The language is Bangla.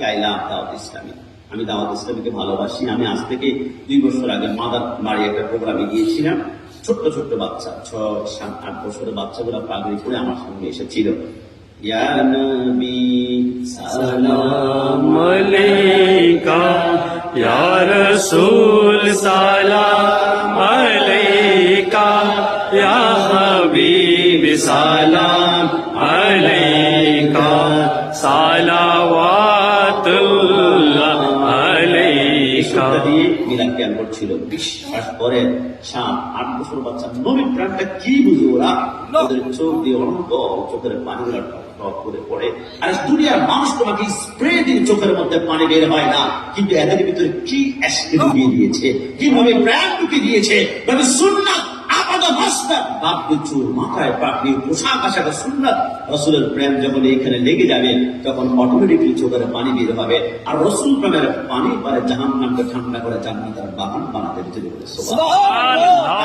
থেকে আইলাম দাওয়াত ইসলামী। আমি দাওয়াত ইসলামীকে ভালোবাসি। আমি আজ থেকে 2 বছর আগে মাদার বাড়ি একটা প্রোগ্রামে গিয়েছিলাম। ছোট্ট ছোট্ট বাচ্চা 6, 7, 8 বছরের বাচ্চাগুলো পাগড়ি করে আমার সঙ্গে এসেছিল। ইয়া নবী সালাম আলাইকা, ইয়া রাসূল সালাম আলাইকা, ইয়া হাবিব সালাম আলাইকা, সালাওয়াতুল্লাহ আলাইকা। দিয়ে মিলাদ ক্যাম্প করছিল। বিশ্বাস করে 7, 8 বছর বাচ্চা নবীর প্রাণটা কি বুঝে ওরা, ওদের চোখ দিয়ে অনন্ত চোখের পানিগুলো টপ করে পড়ে। আর দুনিয়ার মানুষ তোমাকে স্প্রে দিয়ে চোখের মধ্যে পানি বের হয় না, কিন্তু এদের ভিতরে কি অ্যাসিড ঢুকিয়ে দিয়েছে, কিভাবে প্রাণ ঢুকিয়ে দিয়েছে, তবে সুন্নাত আপাদা মাস্তা বাপকে চুল মাথায় পাকড়ি পোশাক আশাকে সুন্নাত রসুলের প্রেম যখন এখানে লেগে যাবে তখন অটোমেটিকলি চোখের পানি বের হবে। আর রসুল প্রেমের পানি পারে জাহান্নামকে ঠান্ডা করে জান্নাতের বাগান বানাতে দিতে। সুবহানাল্লাহ।